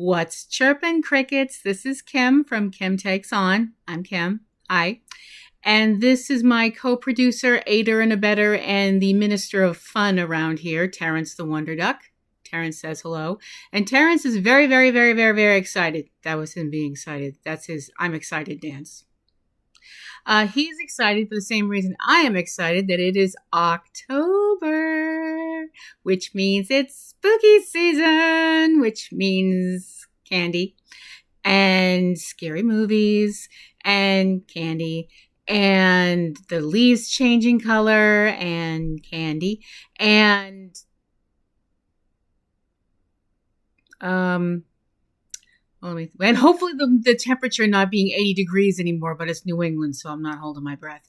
What's chirpin' crickets? This is Kim from Kim Takes On. I'm Kim. Hi. And this is my co-producer, aider and abetter, and the minister of fun around here, Terrence the Wonder Duck. Terrence says hello. And Terrence is very, very, very, very, very excited. That was him being excited. That's his I'm excited dance. He's excited for the same reason I am excited, that it is October, which means it's spooky season, which means candy and scary movies and candy and the leaves changing color and candy and and hopefully the temperature not being 80 degrees anymore, but it's New England, so I'm not holding my breath.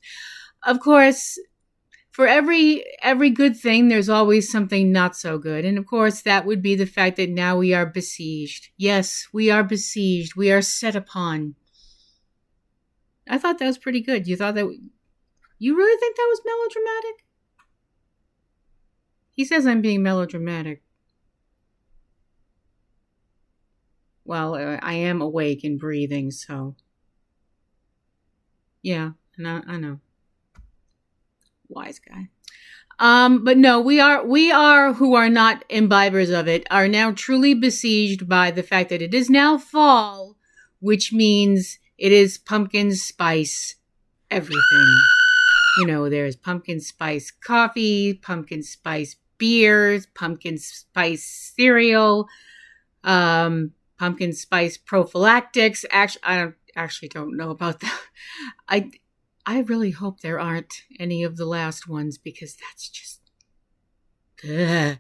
Of course, for every good thing, there's always something not so good. And of course, that would be the fact that now we are besieged. Yes, we are besieged. We are set upon. I thought that was pretty good. You really think that was melodramatic? He says I'm being melodramatic. Well, I am awake and breathing, so. Yeah, I know. Wise guy. But no, we are who are not imbibers of it, are now truly besieged by the fact that it is now fall, which means it is pumpkin spice everything. You know, there's pumpkin spice coffee, pumpkin spice beers, pumpkin spice cereal, pumpkin spice prophylactics. Actually, I don't know about that. I really hope there aren't any of the last ones because that's just. Ugh.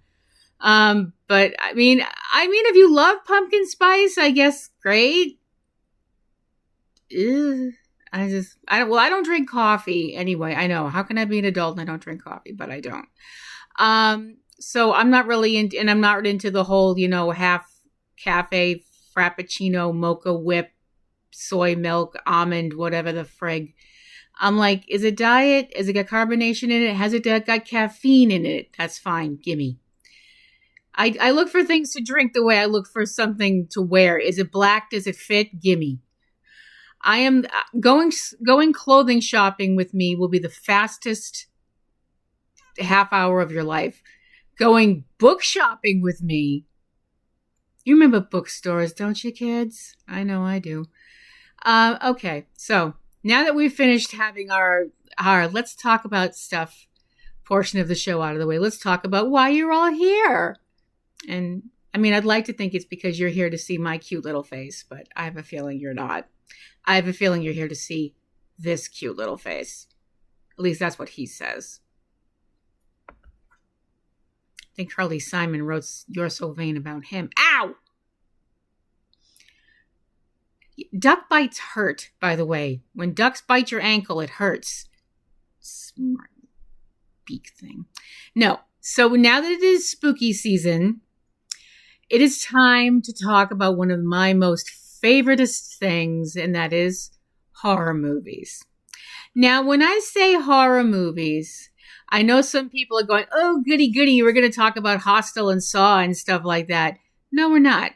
But I mean, if you love pumpkin spice, I guess great. Ugh. I don't drink coffee anyway. I know. How can I be an adult and I don't drink coffee? But I don't. So I'm not really into, and I'm not into the whole, half cafe frappuccino, mocha whip, soy milk, almond, whatever the frig. I'm like, is it diet? Is it got carbonation in it? Has it got caffeine in it? That's fine. Gimme. I look for things to drink the way I look for something to wear. Is it black? Does it fit? Gimme. I am going clothing shopping with me will be the fastest half hour of your life. Going book shopping with me. You remember bookstores, don't you, kids? I know I do. Okay, so now that we've finished having our let's talk about stuff portion of the show out of the way, let's talk about why you're all here. And I mean, I'd like to think it's because you're here to see my cute little face, but I have a feeling you're not. I have a feeling you're here to see this cute little face. At least that's what he says. I think Carly Simon wrote You're So Vain about him. Ow! Duck bites hurt, by the way. When ducks bite your ankle, it hurts. Smart beak thing. No. So now that it is spooky season, it is time to talk about one of my most favoriteest things, and that is horror movies. Now, when I say horror movies, I know some people are going, oh, goody, goody, we're going to talk about Hostel and Saw and stuff like that. No, we're not.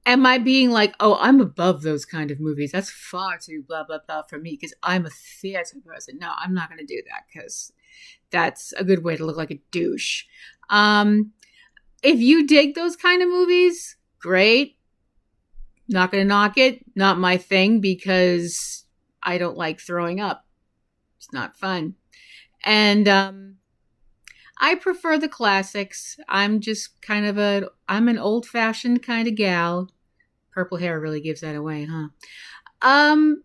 Am I being like, oh, I'm above those kind of movies? That's far too blah, blah, blah for me because I'm a theater person. No, I'm not going to do that because that's a good way to look like a douche. If you dig those kind of movies, great. Not going to knock it. Not my thing because I don't like throwing up. It's not fun. And I prefer the classics. I'm just kind of I'm an old-fashioned kind of gal. Purple hair really gives that away, huh? I'm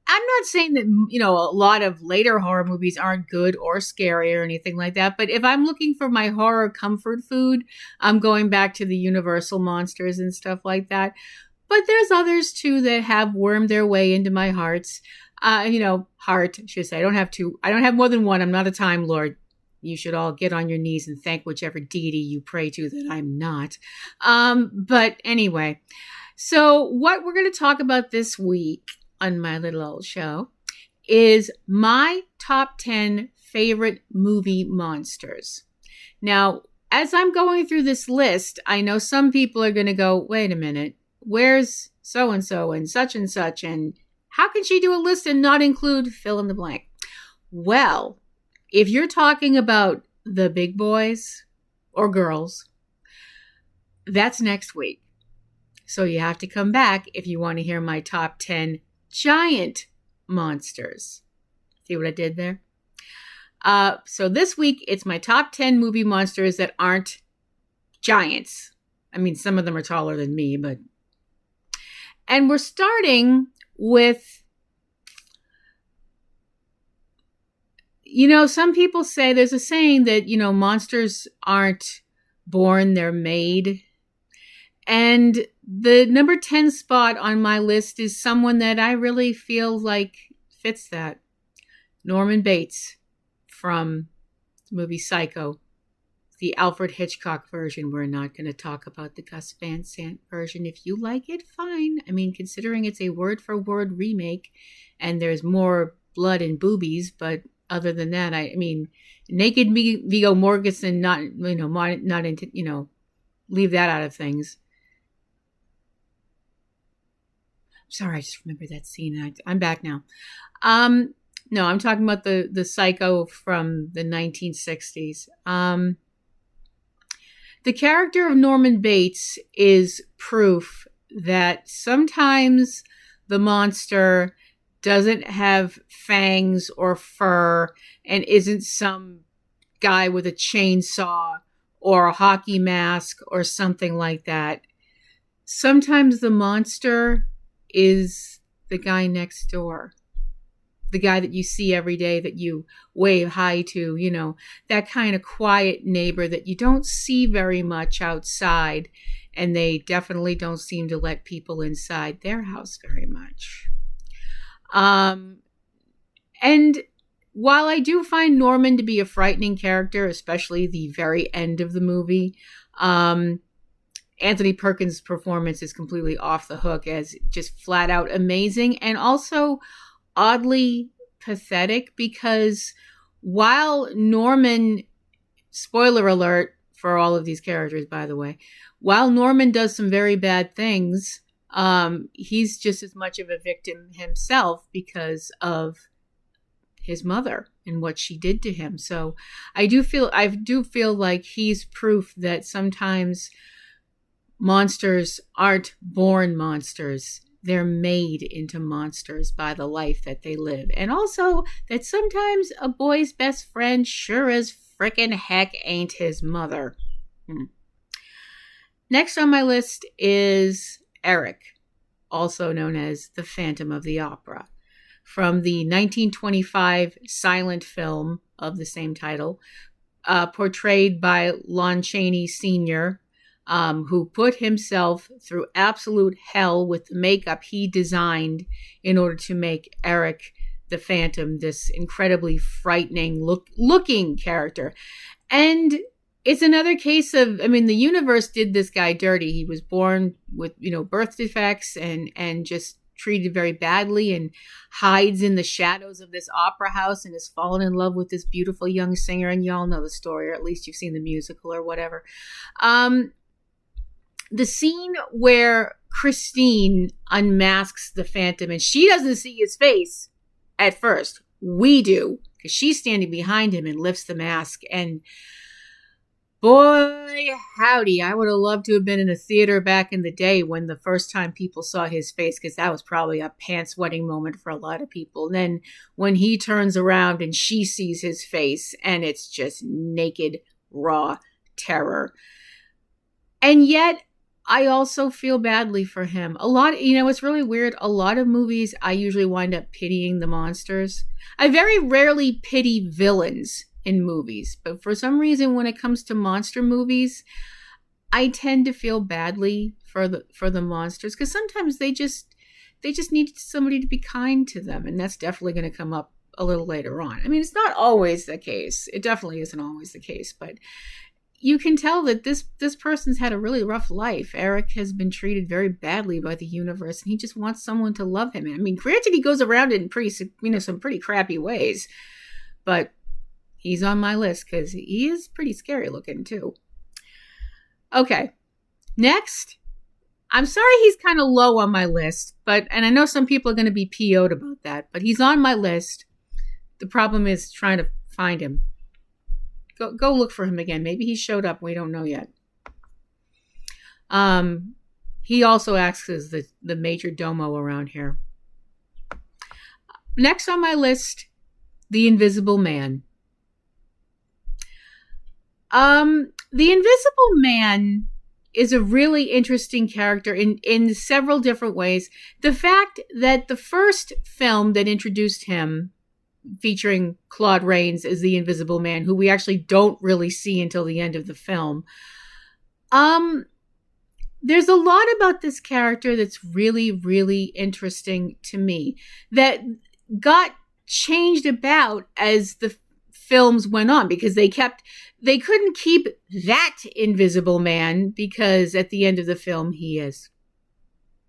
not saying that, a lot of later horror movies aren't good or scary or anything like that. But if I'm looking for my horror comfort food, I'm going back to the Universal monsters and stuff like that. But there's others too that have wormed their way into my hearts. Heart, I should say. I don't have more than one. I'm not a Time Lord. You should all get on your knees and thank whichever deity you pray to that I'm not. But anyway, so what we're going to talk about this week on my little old show is my top 10 favorite movie monsters. Now, as I'm going through this list, I know some people are going to go, wait a minute, where's so-and-so and such, and how can she do a list and not include fill in the blank? Well, if you're talking about the big boys or girls, that's next week. So you have to come back if you want to hear my top 10 giant monsters. See what I did there? So this week, it's my top 10 movie monsters that aren't giants. I mean, some of them are taller than me, but... And we're starting with... some people say, there's a saying that, monsters aren't born, they're made. And the number 10 spot on my list is someone that I really feel like fits that. Norman Bates from the movie Psycho, the Alfred Hitchcock version. We're not going to talk about the Gus Van Sant version. If you like it, fine. I mean, considering it's a word-for-word remake and there's more blood and boobies, but other than that, I mean, naked Viggo Mortensen, not into, leave that out of things. Sorry, I just remembered that scene. I'm back now. No, I'm talking about the Psycho from the 1960s. The character of Norman Bates is proof that sometimes the monster doesn't have fangs or fur and isn't some guy with a chainsaw or a hockey mask or something like that. Sometimes the monster is the guy next door, the guy that you see every day that you wave hi to, that kind of quiet neighbor that you don't see very much outside, and they definitely don't seem to let people inside their house very much. And while I do find Norman to be a frightening character, especially the very end of the movie, Anthony Perkins' performance is completely off the hook as just flat out amazing and also oddly pathetic, because while Norman, spoiler alert for all of these characters, by the way, while Norman does some very bad things, he's just as much of a victim himself because of his mother and what she did to him. So I do feel like he's proof that sometimes monsters aren't born monsters. They're made into monsters by the life that they live. And also that sometimes a boy's best friend sure as frickin' heck ain't his mother. Next on my list is Eric, also known as the Phantom of the Opera, from the 1925 silent film of the same title, portrayed by Lon Chaney Sr., who put himself through absolute hell with the makeup he designed in order to make Eric the Phantom this incredibly frightening looking character. And it's another case of, the universe did this guy dirty. He was born with, birth defects and just treated very badly, and hides in the shadows of this opera house and has fallen in love with this beautiful young singer. And y'all know the story, or at least you've seen the musical or whatever. The scene where Christine unmasks the Phantom and she doesn't see his face at first. We do, because she's standing behind him and lifts the mask. And boy, howdy, I would have loved to have been in a theater back in the day when the first time people saw his face, because that was probably a pants-wetting moment for a lot of people. And then when he turns around and she sees his face, and it's just naked, raw terror. And yet, I also feel badly for him. A lot, it's really weird. A lot of movies, I usually wind up pitying the monsters. I very rarely pity villains in movies, but for some reason, when it comes to monster movies, I tend to feel badly for the monsters, because sometimes they just need somebody to be kind to them, and that's definitely going to come up a little later on. It's not always the case. It definitely isn't always the case, but you can tell that this person's had a really rough life. Eric has been treated very badly by the universe, and he just wants someone to love him. Granted, he goes around it in some pretty crappy ways, but he's on my list because he is pretty scary looking too. Okay. Next. I'm sorry he's kind of low on my list, and I know some people are going to be PO'd about that, but he's on my list. The problem is trying to find him. Go look for him again. Maybe he showed up. We don't know yet. He also acts as the major domo around here. Next on my list, the Invisible Man. The Invisible Man is a really interesting character in several different ways. The fact that the first film that introduced him, featuring Claude Rains as the Invisible Man, who we actually don't really see until the end of the film, there's a lot about this character that's really, really interesting to me that got changed about as the films went on, because they couldn't keep that Invisible Man, because at the end of the film he is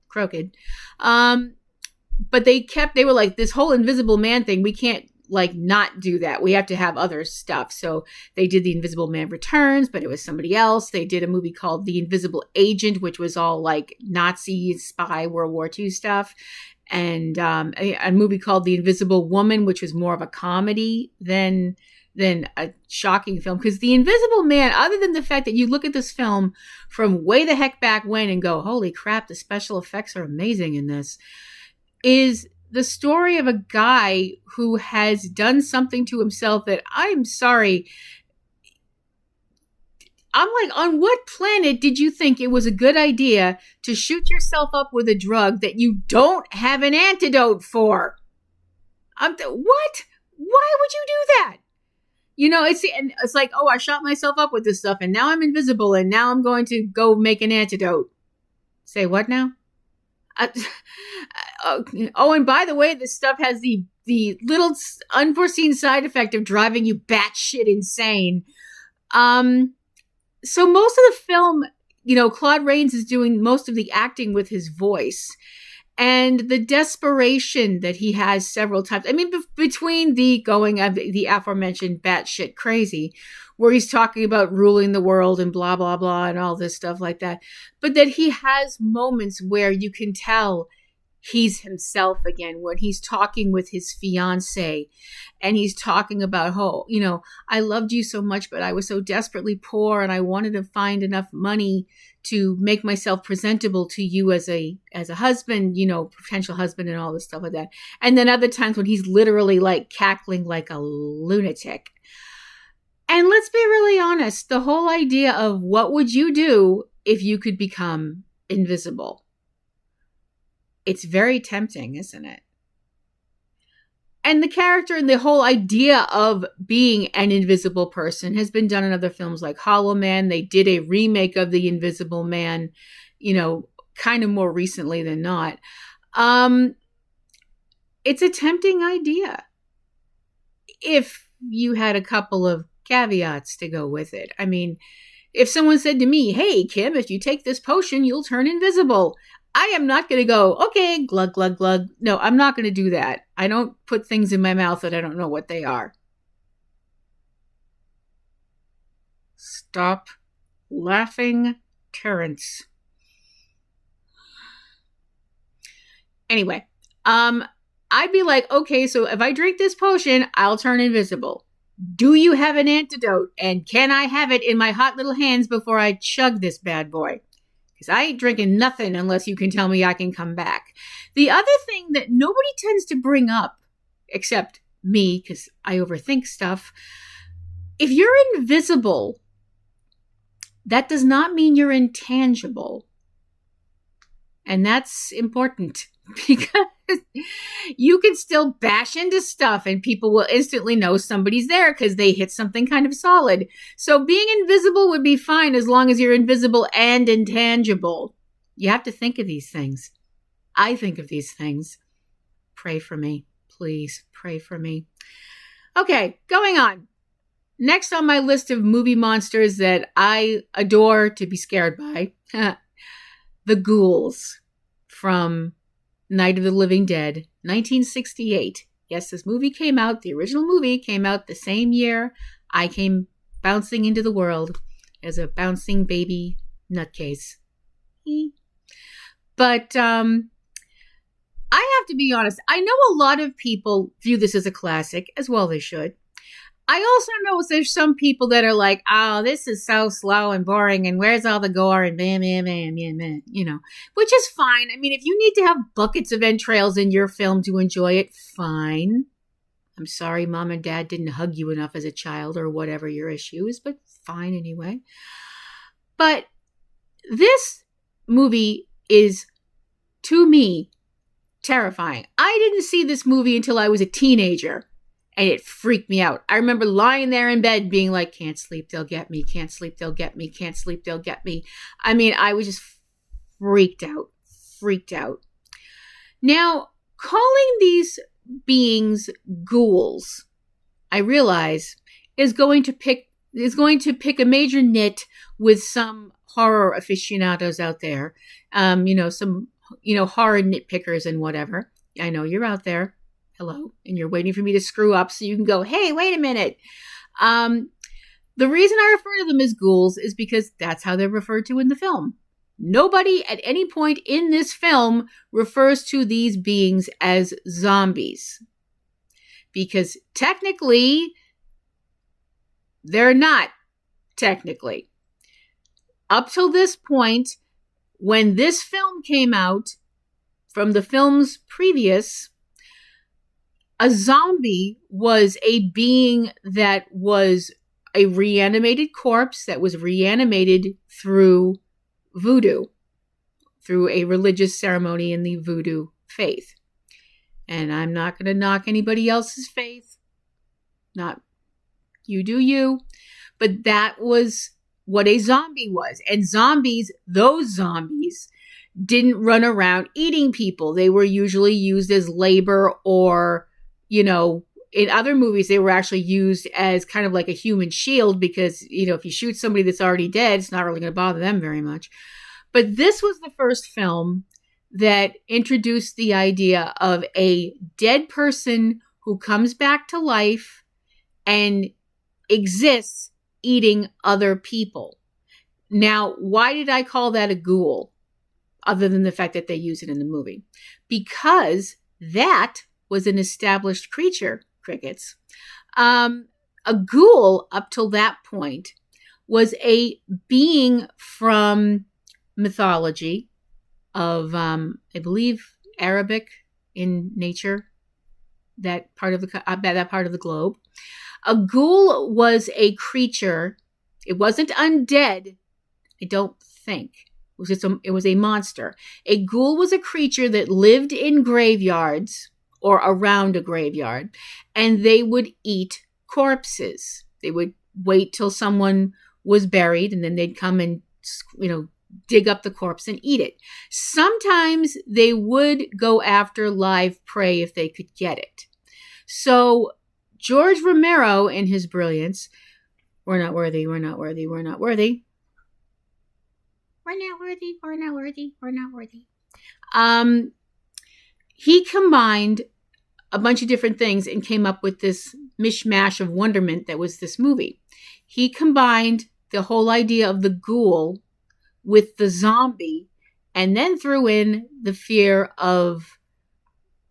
crooked. But they were like, this whole Invisible Man thing, we can't not do that. We have to have other stuff. So they did The Invisible Man Returns, but it was somebody else. They did a movie called The Invisible Agent, which was all Nazi spy World War II stuff. And a movie called The Invisible Woman, which was more of a comedy than a shocking film. Because The Invisible Man, other than the fact that you look at this film from way the heck back when and go, holy crap, the special effects are amazing in this, is the story of a guy who has done something to himself that, I'm sorry, I'm like, on what planet did you think it was a good idea to shoot yourself up with a drug that you don't have an antidote for? What? Why would you do that? It's like, oh, I shot myself up with this stuff and now I'm invisible and now I'm going to go make an antidote. Say what now? And by the way, this stuff has the little unforeseen side effect of driving you batshit insane. So most of the film, Claude Rains is doing most of the acting with his voice. And the desperation that he has several times. I mean, between the aforementioned batshit crazy, where he's talking about ruling the world and blah, blah, blah, and all this stuff like that. But that he has moments where you can tell he's himself again, when he's talking with his fiance and he's talking about, I loved you so much, but I was so desperately poor and I wanted to find enough money to make myself presentable to you as a husband, potential husband and all this stuff like that. And then other times when he's literally cackling like a lunatic. And let's be really honest, the whole idea of what would you do if you could become invisible? It's very tempting, isn't it? And the character and the whole idea of being an invisible person has been done in other films like Hollow Man. They did a remake of The Invisible Man, kind of more recently than not. It's a tempting idea if you had a couple of caveats to go with it. I mean, if someone said to me, hey, Kim, if you take this potion, you'll turn invisible, I am not going to go, okay, glug, glug, glug. No, I'm not going to do that. I don't put things in my mouth that I don't know what they are. Stop laughing, Terrence. Anyway, I'd be like, okay, so if I drink this potion, I'll turn invisible. Do you have an antidote? And can I have it in my hot little hands before I chug this bad boy? Because I ain't drinking nothing unless you can tell me I can come back. The other thing that nobody tends to bring up, except me, because I overthink stuff, if you're invisible, that does not mean you're intangible. And that's important, because you can still bash into stuff and people will instantly know somebody's there because they hit something kind of solid. So being invisible would be fine as long as you're invisible and intangible. You have to think of these things. I think of these things. Pray for me. Please pray for me. Okay, going on. Next on my list of movie monsters that I adore to be scared by, the ghouls from Night of the Living Dead, 1968. Yes, this movie came out, the original movie came out the same year I came bouncing into the world as a bouncing baby nutcase. But I have to be honest. I know a lot of people view this as a classic, as well they should. I also know there's some people that are like, oh, this is so slow and boring, and where's all the gore and bam, bam, bam, bam, bam, which is fine. I mean, if you need to have buckets of entrails in your film to enjoy it, fine. I'm sorry mom and dad didn't hug you enough as a child or whatever your issue is, but fine anyway. But this movie is, to me, terrifying. I didn't see this movie until I was a teenager, and it freaked me out. I remember lying there in bed being like, can't sleep, they'll get me, can't sleep, they'll get me, can't sleep, they'll get me. I mean, I was just freaked out. Now, calling these beings ghouls, I realize, is going to pick a major nit with some horror aficionados out there. Some horror nitpickers and whatever. I know you're out there. Hello. And you're waiting for me to screw up so you can go, hey, wait a minute. The reason I refer to them as ghouls is because that's how they're referred to in the film. Nobody at any point in this film refers to these beings as zombies. Because technically, they're not technically. Up till this point, when this film came out, from the films previous, a zombie was a being that was a reanimated corpse that was reanimated through voodoo, through a religious ceremony in the voodoo faith. And I'm not going to knock anybody else's faith. Not you do you. But that was what a zombie was. And those zombies, didn't run around eating people. They were usually used as labor, or, in other movies, they were actually used as kind of like a human shield because, if you shoot somebody that's already dead, it's not really going to bother them very much. But this was the first film that introduced the idea of a dead person who comes back to life and exists eating other people. Now, why did I call that a ghoul? Other than the fact that they use it in the movie. Because that was an established creature, crickets. A ghoul, up till that point, was a being from mythology of, I believe, Arabic in nature, that part of the globe. A ghoul was a creature. It wasn't undead, I don't think. It was a monster. A ghoul was a creature that lived in graveyards or around a graveyard, and they would eat corpses. They would wait till someone was buried, and then they'd come and, dig up the corpse and eat it. Sometimes they would go after live prey if they could get it. So George Romero, in his brilliance, we're not worthy. He combined a bunch of different things and came up with this mishmash of wonderment that was this movie. He combined the whole idea of the ghoul with the zombie, and then threw in the fear of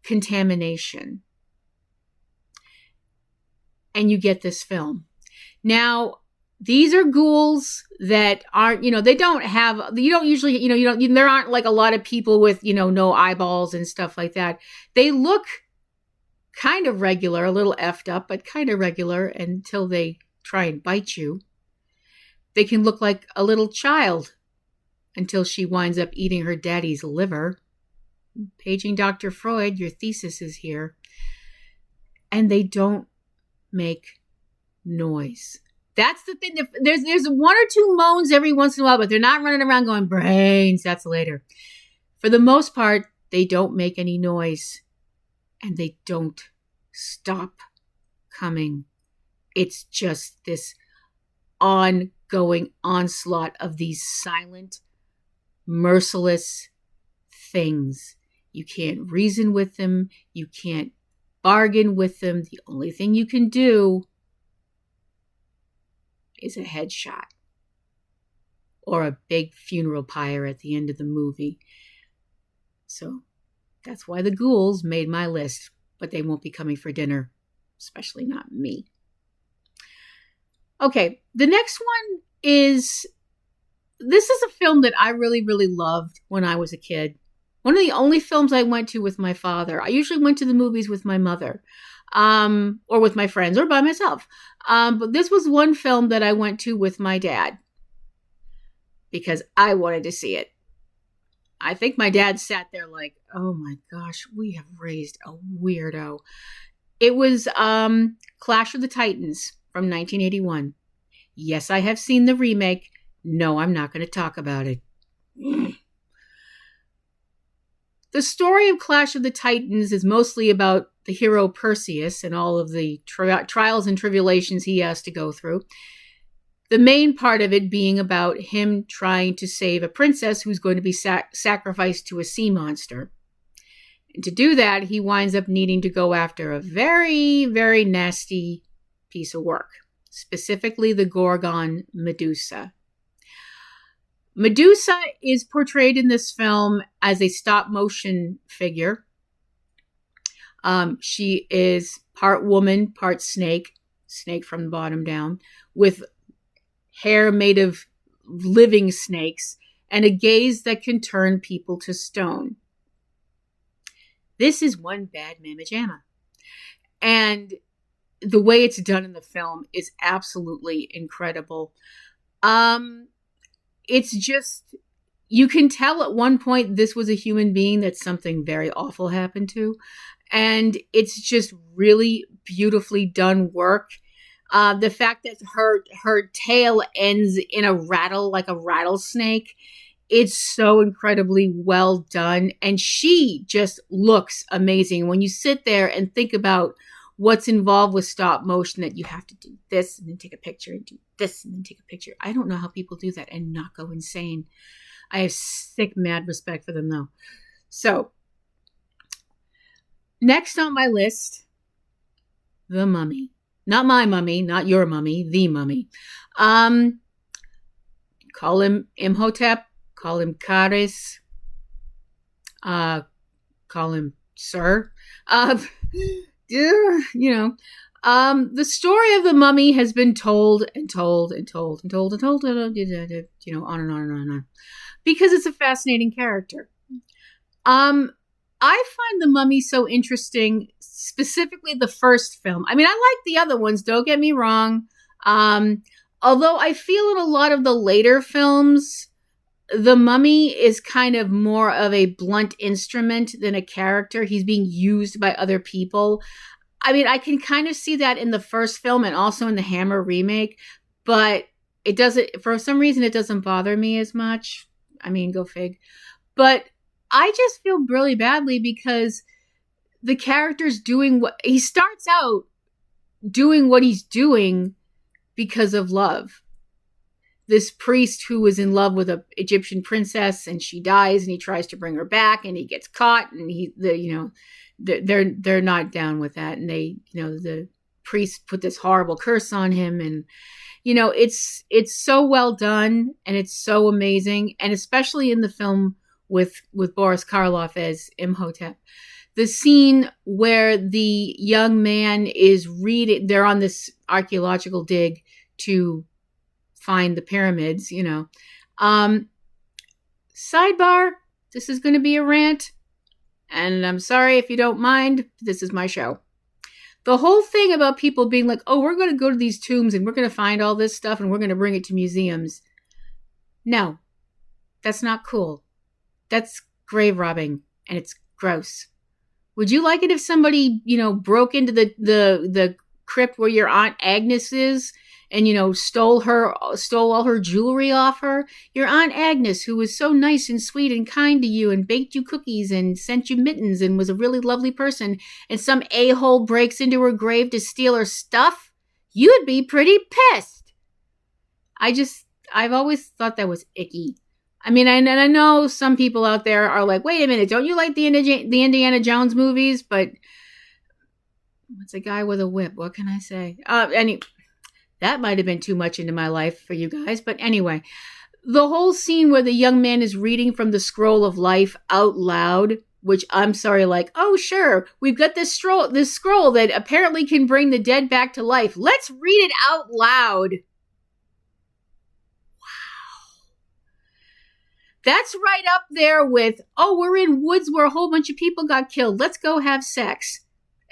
contamination. And you get this film. Now, these are ghouls that aren't, there aren't like a lot of people with, no eyeballs and stuff like that. They look kind of regular, a little effed up, but kind of regular until they try and bite you. They can look like a little child until she winds up eating her daddy's liver. Paging Dr. Freud, your thesis is here. And they don't make noise. That's the thing. There's one or two moans every once in a while, but they're not running around going, brains, that's later. For the most part, they don't make any noise. And they don't stop coming. It's just this ongoing onslaught of these silent, merciless things. You can't reason with them. You can't bargain with them. The only thing you can do is a headshot. or a big funeral pyre at the end of the movie. So that's why the ghouls made my list, but they won't be coming for dinner, especially not me. Okay, the next one is, this is a film that I really, really loved when I was a kid. One of the only films I went to with my father. I usually went to the movies with my mother, or with my friends, or by myself. But this was one film that I went to with my dad because I wanted to see it. I think my dad sat there like, oh my gosh, we have raised a weirdo. It was Clash of the Titans from 1981. Yes, I have seen the remake. No, I'm not going to talk about it. The story of Clash of the Titans is mostly about the hero Perseus and all of the trials and tribulations he has to go through. The main part of it being about him trying to save a princess who's going to be sacrificed to a sea monster. And to do that, he winds up needing to go after a very, very nasty piece of work, specifically the Gorgon Medusa. Medusa is portrayed in this film as a stop-motion figure. She is part woman, part snake from the bottom down, with hair made of living snakes, and a gaze that can turn people to stone. This is one bad mamma jamma. And the way it's done in the film is absolutely incredible. It's just, you can tell at one point this was a human being that something very awful happened to. And it's just really beautifully done work. The fact that her tail ends in a rattle, like a rattlesnake, it's so incredibly well done. And she just looks amazing. When you sit there and think about what's involved with stop motion, that you have to do this and then take a picture and do this and then take a picture. I don't know how people do that and not go insane. I have sick, mad respect for them though. So, next on my list, The Mummy. Not my mummy, not your mummy, the mummy. Call him Imhotep, call him Karis, call him Sir. The story of the mummy has been told and told and told and told and told, on and on and on and on, because it's a fascinating character. I find the mummy so interesting, specifically the first film. I mean, I like the other ones, don't get me wrong. Although I feel in a lot of the later films, the mummy is kind of more of a blunt instrument than a character. He's being used by other people. I mean, I can kind of see that in the first film and also in the Hammer remake, but it doesn't, for some reason, it doesn't bother me as much. I mean, go fig. But I just feel really badly because the character's doing what he starts out doing what he's doing because of love. This priest who was in love with an Egyptian princess, and she dies, and he tries to bring her back, and he gets caught, and they're not down with that, and the priest put this horrible curse on him, and it's so well done, and it's so amazing, and especially in the film with Boris Karloff as Imhotep. The scene where the young man is reading, they're on this archaeological dig to find the pyramids, Sidebar, this is going to be a rant, and I'm sorry if you don't mind, this is my show. The whole thing about people being like, oh, we're going to go to these tombs and we're going to find all this stuff and we're going to bring it to museums. No, that's not cool. That's grave robbing, and it's gross. Would you like it if somebody, broke into the crypt where your Aunt Agnes is and, stole all her jewelry off her? Your Aunt Agnes, who was so nice and sweet and kind to you and baked you cookies and sent you mittens and was a really lovely person, and some a-hole breaks into her grave to steal her stuff? You'd be pretty pissed. I've always thought that was icky. I mean, and I know some people out there are like, wait a minute, don't you like the Indiana Jones movies? But it's a guy with a whip. What can I say? That might have been too much into my life for you guys. But anyway, the whole scene where the young man is reading from the scroll of life out loud, which I'm sorry, like, oh, sure, we've got this scroll that apparently can bring the dead back to life. Let's read it out loud. Wow. That's right up there with, oh, we're in woods where a whole bunch of people got killed. Let's go have sex.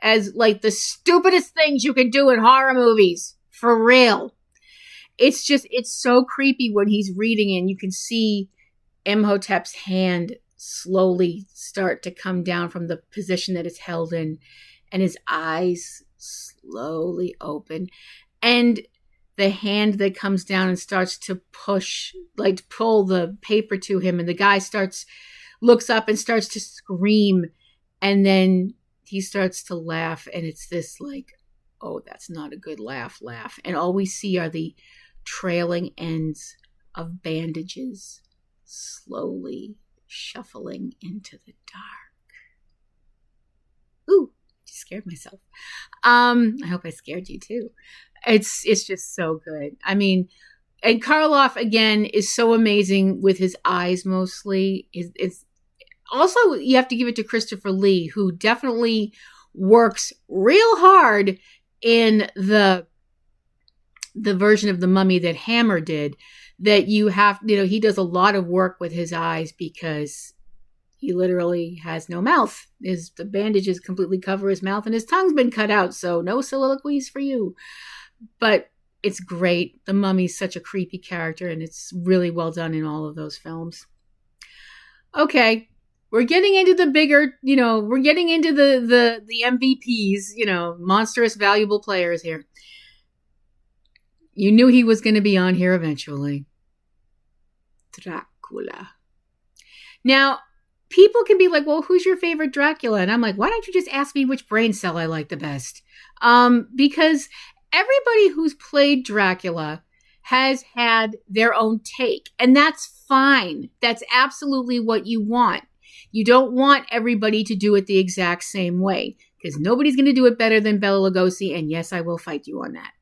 As like the stupidest things you can do in horror movies. For real. It's so creepy when he's reading and you can see Imhotep's hand slowly start to come down from the position that it's held in, and his eyes slowly open, and the hand that comes down and starts to pull the paper to him, and the guy looks up and starts to scream, and then he starts to laugh, and it's this like, oh, that's not a good laugh. And all we see are the trailing ends of bandages slowly shuffling into the dark. Ooh, just scared myself. I hope I scared you too. It's just so good. I mean, and Karloff again is so amazing with his eyes mostly. It's also, you have to give it to Christopher Lee, who definitely works real hard in the version of The Mummy that Hammer did, that he does a lot of work with his eyes because he literally has no mouth. The bandages completely cover his mouth and his tongue's been cut out, so no soliloquies for you. But it's great. The Mummy's such a creepy character, and it's really well done in all of those films. Okay, we're getting into the bigger, we're getting into the MVPs, monstrous valuable players here. You knew he was going to be on here eventually. Dracula. Now, people can be like, well, who's your favorite Dracula? And I'm like, why don't you just ask me which brain cell I like the best? Because everybody who's played Dracula has had their own take, and that's fine. That's absolutely what you want. You don't want everybody to do it the exact same way, because nobody's going to do it better than Bela Lugosi, and yes, I will fight you on that.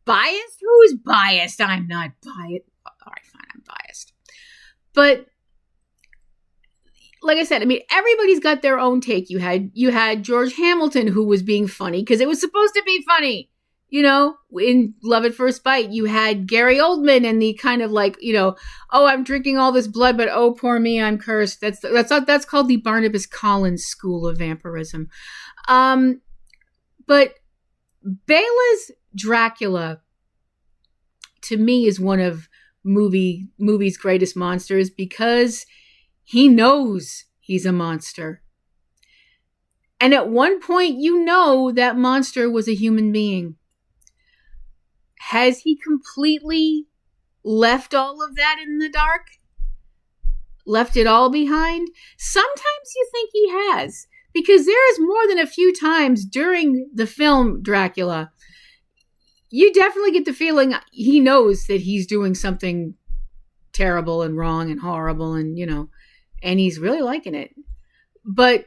Biased? Who's biased? I'm not biased. All right, fine, I'm biased. But like I said, I mean, everybody's got their own take. You had George Hamilton, who was being funny because it was supposed to be funny. In Love at First Bite, you had Gary Oldman and the kind of like, oh, I'm drinking all this blood, but oh, poor me, I'm cursed. That's called the Barnabas Collins School of Vampirism. But Bela's Dracula, to me, is one of movie's greatest monsters because he knows he's a monster. And at one point, that monster was a human being. Has he completely left all of that in the dark? Left it all behind? Sometimes you think he has, because there is more than a few times during the film Dracula, you definitely get the feeling he knows that he's doing something terrible and wrong and horrible and, and he's really liking it. But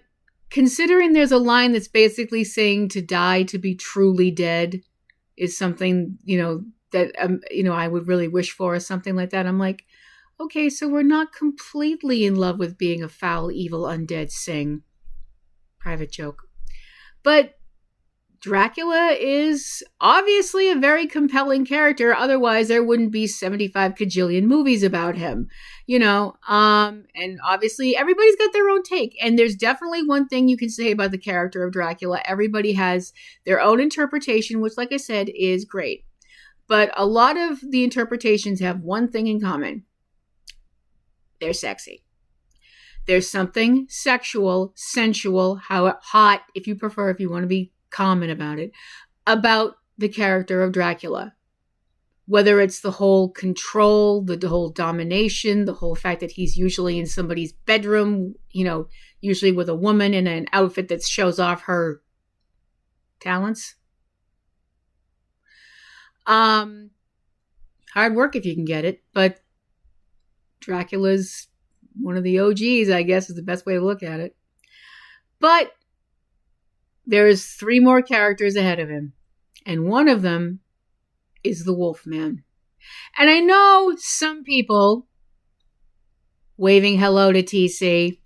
considering there's a line that's basically saying to die to be truly dead is something, that, I would really wish for, or something like that. I'm like, okay, so we're not completely in love with being a foul, evil, undead Sing. Private joke. But Dracula is obviously a very compelling character. Otherwise, there wouldn't be 75 kajillion movies about him, and obviously everybody's got their own take. And there's definitely one thing you can say about the character of Dracula. Everybody has their own interpretation, which, like I said, is great. But a lot of the interpretations have one thing in common. They're sexy. There's something sexual, sensual, hot, if you prefer, if you want to be common about it, about the character of Dracula. Whether it's the whole control, the whole domination, the whole fact that he's usually in somebody's bedroom, usually with a woman in an outfit that shows off her talents. Hard work if you can get it, but Dracula's one of the OGs, I guess, is the best way to look at it. But there's 3 more characters ahead of him, and one of them is the Wolfman. And I know some people waving hello to TC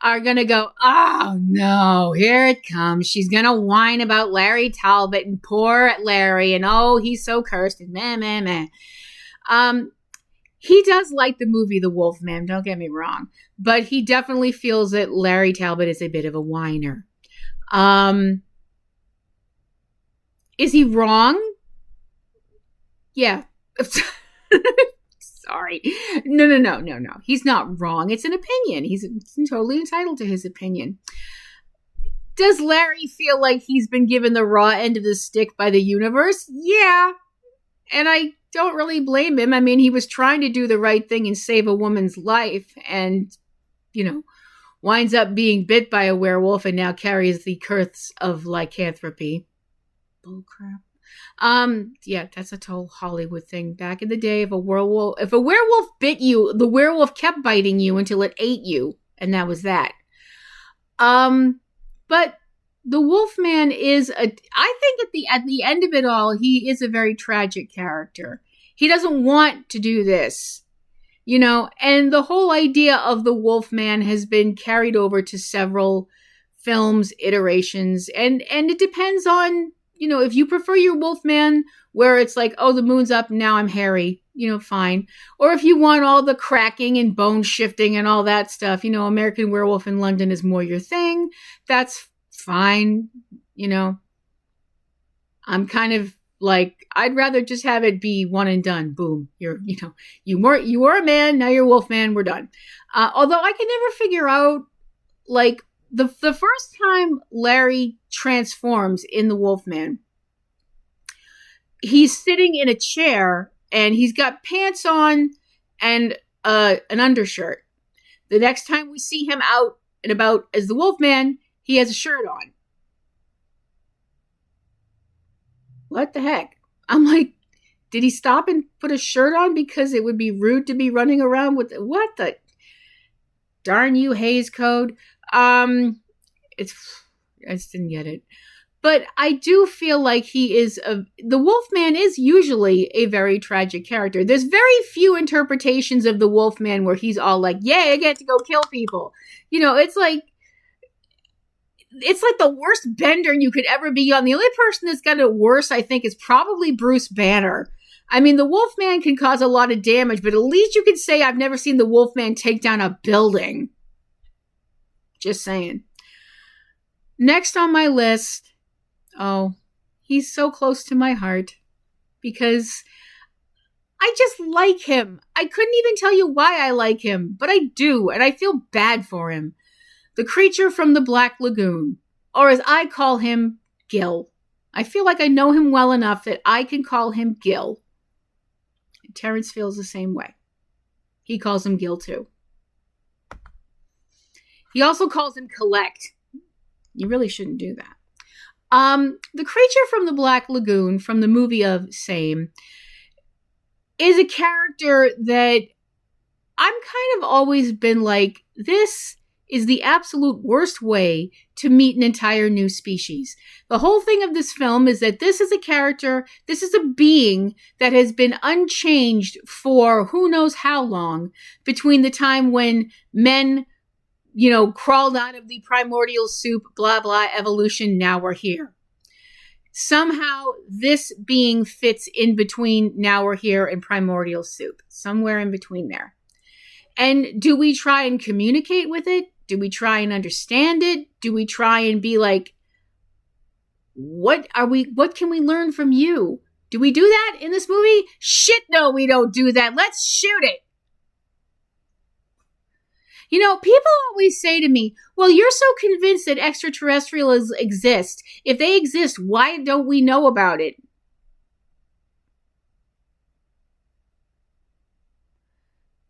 are going to go, oh no, here it comes. She's going to whine about Larry Talbot and poor Larry and oh, he's so cursed and meh, meh, meh. He does like the movie The Wolfman, don't get me wrong, but he definitely feels that Larry Talbot is a bit of a whiner. Is he wrong? Yeah. Sorry. No. He's not wrong. It's an opinion. He's totally entitled to his opinion. Does Larry feel like he's been given the raw end of the stick by the universe? Yeah. And I don't really blame him. I mean, he was trying to do the right thing and save a woman's life and, winds up being bit by a werewolf and now carries the curse of lycanthropy. Bullcrap. Yeah, that's a total Hollywood thing. Back in the day, if a werewolf bit you, the werewolf kept biting you until it ate you, and that was that. But the Wolfman is I think at the end of it all, he is a very tragic character. He doesn't want to do this, and the whole idea of the Wolfman has been carried over to several films, iterations, and it depends on, if you prefer your Wolfman where it's like, oh, the moon's up, now I'm hairy, fine. Or if you want all the cracking and bone shifting and all that stuff, American Werewolf in London is more your thing. That's fine. I'm kind of like, I'd rather just have it be one and done. Boom. You were a man, now you're Wolfman, we're done. Although I can never figure out, like, the first time Larry transforms in the Wolfman, he's sitting in a chair and he's got pants on and an undershirt. The next time we see him out and about as the Wolfman, he has a shirt on. What the heck? I'm like, did he stop and put a shirt on because it would be rude to be running around with what the darn you Hays Code? I just didn't get it. But I do feel like the Wolfman is usually a very tragic character. There's very few interpretations of the Wolfman where he's all like, yeah, I get to go kill people. It's like the worst bender you could ever be on. The only person that's got it worse, I think, is probably Bruce Banner. I mean, the Wolfman can cause a lot of damage, but at least you could say I've never seen the Wolfman take down a building. Just saying. Next on my list, he's so close to my heart because I just like him. I couldn't even tell you why I like him, but I do, and I feel bad for him. The creature from the Black Lagoon, or as I call him, Gil. I feel like I know him well enough that I can call him Gil. And Terrence feels the same way. He calls him Gil too. He also calls him Collect. You really shouldn't do that. The creature from the Black Lagoon, from the movie of Same, is a character that I'm kind of always been like, this is the absolute worst way to meet an entire new species. The whole thing of this film is that this is a character, this is a being that has been unchanged for who knows how long between the time when men crawled out of the primordial soup, blah, blah, evolution, now we're here. Somehow this being fits in between now we're here and primordial soup, somewhere in between there. And do we try and communicate with it? Do we try and understand it? Do we try and be like, what can we learn from you? Do we do that in this movie? Shit, no, we don't do that. Let's shoot it. People always say to me, well, you're so convinced that extraterrestrials exist. If they exist, why don't we know about it?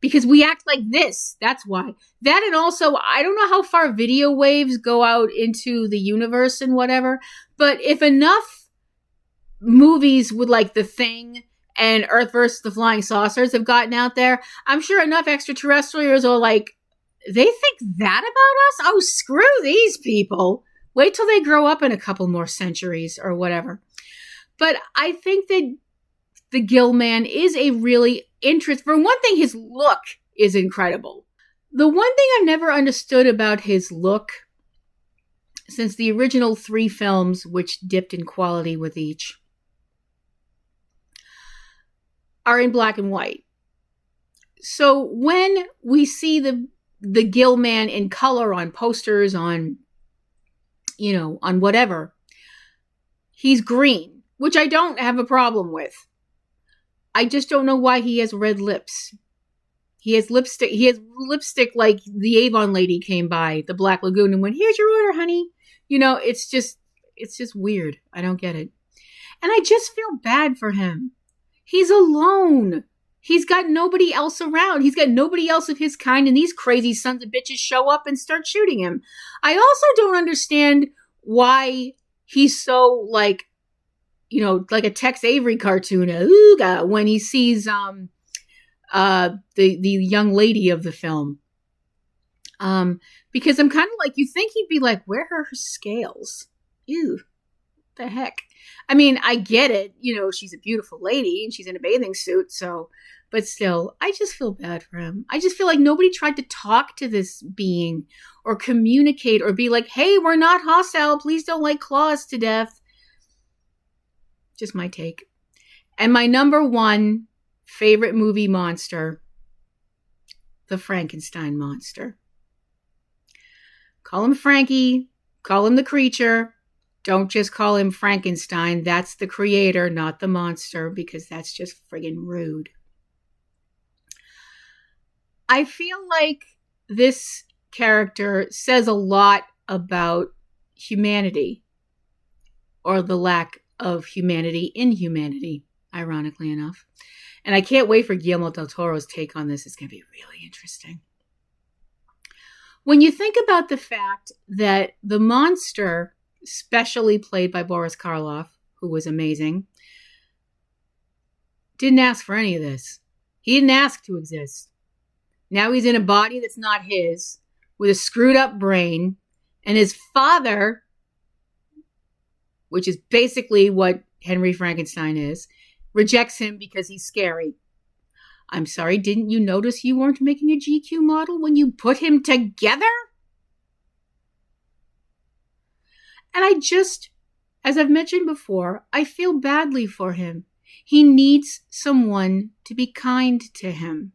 Because we act like this. That's why. That, and also, I don't know how far video waves go out into the universe and whatever, but if enough movies with like The Thing and Earth vs. the Flying Saucers have gotten out there, I'm sure enough extraterrestrials are like, they think that about us? Oh, screw these people. Wait till they grow up in a couple more centuries or whatever. But I think that the Gill Man is a really interest. For one thing, his look is incredible. The one thing I've never understood about his look, since the original 3 films, which dipped in quality with each, are in black and white. So when we see the Gill Man in color on posters, on whatever, he's green, which I don't have a problem with. I just don't know why he has red lips. He has lipstick. He has lipstick like the Avon lady came by the Black Lagoon and went, "Here's your order, honey." It's just weird. I don't get it. And I just feel bad for him. He's alone. He's got nobody else around. He's got nobody else of his kind, and these crazy sons of bitches show up and start shooting him. I also don't understand why he's so like a Tex Avery cartoon, ooga, when he sees the young lady of the film. Because I'm kind of like, you think he'd be like, where are her scales? Ew, the heck? I mean, I get it. She's a beautiful lady and she's in a bathing suit. So, but still, I just feel bad for him. I just feel like nobody tried to talk to this being or communicate or be like, hey, we're not hostile. Please don't like claw us to death. Just my take. And my number 1 favorite movie monster, the Frankenstein monster. Call him Frankie. Call him the creature. Don't just call him Frankenstein. That's the creator, not the monster, because that's just friggin' rude. I feel like this character says a lot about humanity, or the lack of humanity in humanity, ironically enough. And I can't wait for Guillermo del Toro's take on this. It's going to be really interesting. When you think about the fact that the monster, specially played by Boris Karloff, who was amazing, didn't ask for any of this. He didn't ask to exist. Now he's in a body that's not his, with a screwed up brain, and his father, which is basically what Henry Frankenstein is, rejects him because he's scary. I'm sorry, didn't you notice you weren't making a GQ model when you put him together? And I just, as I've mentioned before, I feel badly for him. He needs someone to be kind to him.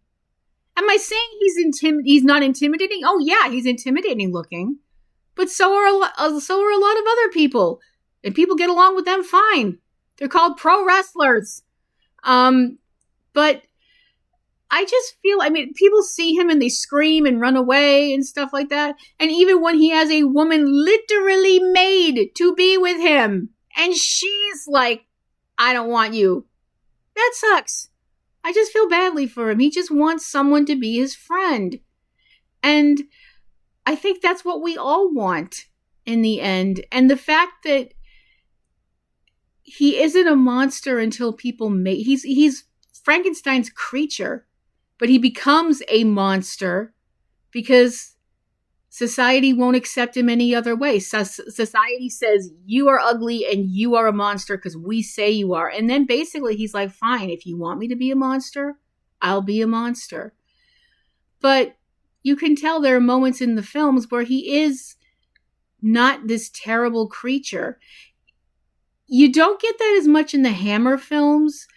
Am I saying he's not intimidating? Oh yeah, he's intimidating looking. But so are a lot of other people. And people get along with them fine. They're called pro wrestlers. But I just feel, people see him and they scream and run away and stuff like that. And even when he has a woman literally made to be with him, and she's like, I don't want you. That sucks. I just feel badly for him. He just wants someone to be his friend. And I think that's what we all want in the end. And the fact that he isn't a monster until people make, he's Frankenstein's creature, but he becomes a monster because society won't accept him any other way. Society says you are ugly and you are a monster because we say you are. And then basically he's like, fine, if you want me to be a monster, I'll be a monster. But you can tell there are moments in the films where he is not this terrible creature. You don't get that as much in the Hammer films,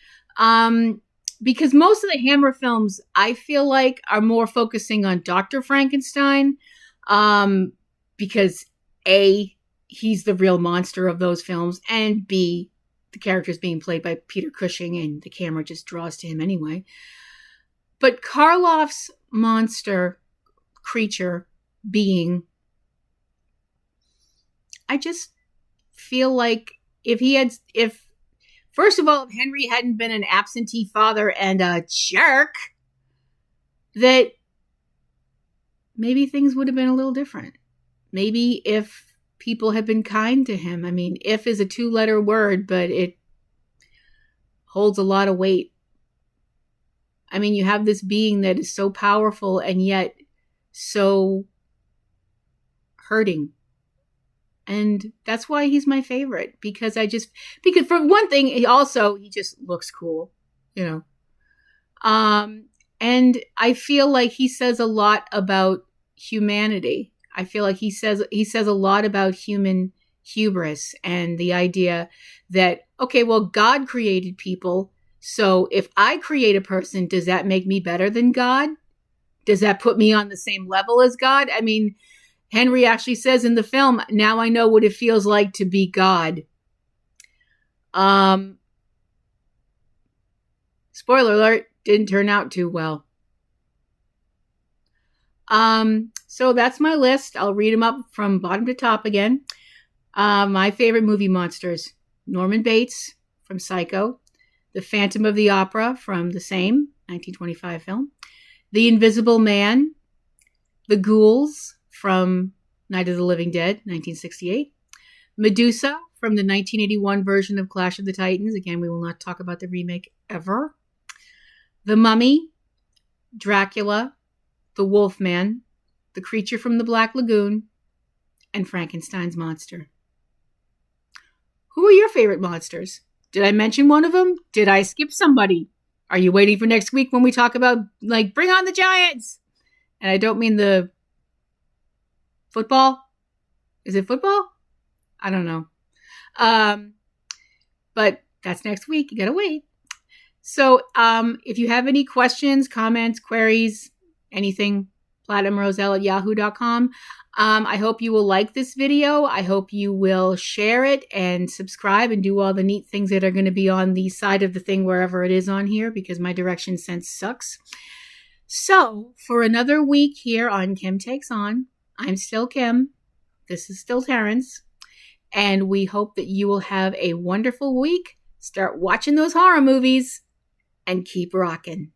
because most of the Hammer films, I feel like, are more focusing on Dr. Frankenstein, because A, he's the real monster of those films, and B, the character's being played by Peter Cushing, and the camera just draws to him anyway. But Karloff's monster, creature, being, I just feel like if first of all, if Henry hadn't been an absentee father and a jerk, that maybe things would have been a little different. Maybe if people had been kind to him. If is a 2-letter word, but it holds a lot of weight. You have this being that is so powerful and yet so hurting. And that's why he's my favorite, because for one thing, he just looks cool. you know. And I feel like he says a lot about humanity. I feel like he says a lot about human hubris and the idea that, okay, well, God created people. So if I create a person, does that make me better than God? Does that put me on the same level as God? I mean, Henry actually says in the film, now I know what it feels like to be God. Spoiler alert, didn't turn out too well. So that's my list. I'll read them up from bottom to top again. My favorite movie monsters: Norman Bates from Psycho, The Phantom of the Opera from the same 1925 film, The Invisible Man, The Ghouls from Night of the Living Dead, 1968, Medusa from the 1981 version of Clash of the Titans. Again, we will not talk about the remake ever. The Mummy, Dracula, The Wolfman, The Creature from the Black Lagoon, and Frankenstein's monster. Who are your favorite monsters? Did I mention one of them? Did I skip somebody? Are you waiting for next week when we talk about, like, Bring on the Giants? And I don't mean the football. Is it football? I don't know. But that's next week. You gotta wait. So if you have any questions, comments, queries, anything, platinumroselle@yahoo.com. I hope you will like this video. I hope you will share it and subscribe and do all the neat things that are going to be on the side of the thing wherever it is on here, because my direction sense sucks. So for another week here on Kim Takes On, I'm still Kim. This is still Terrence. And we hope that you will have a wonderful week. Start watching those horror movies and keep rocking.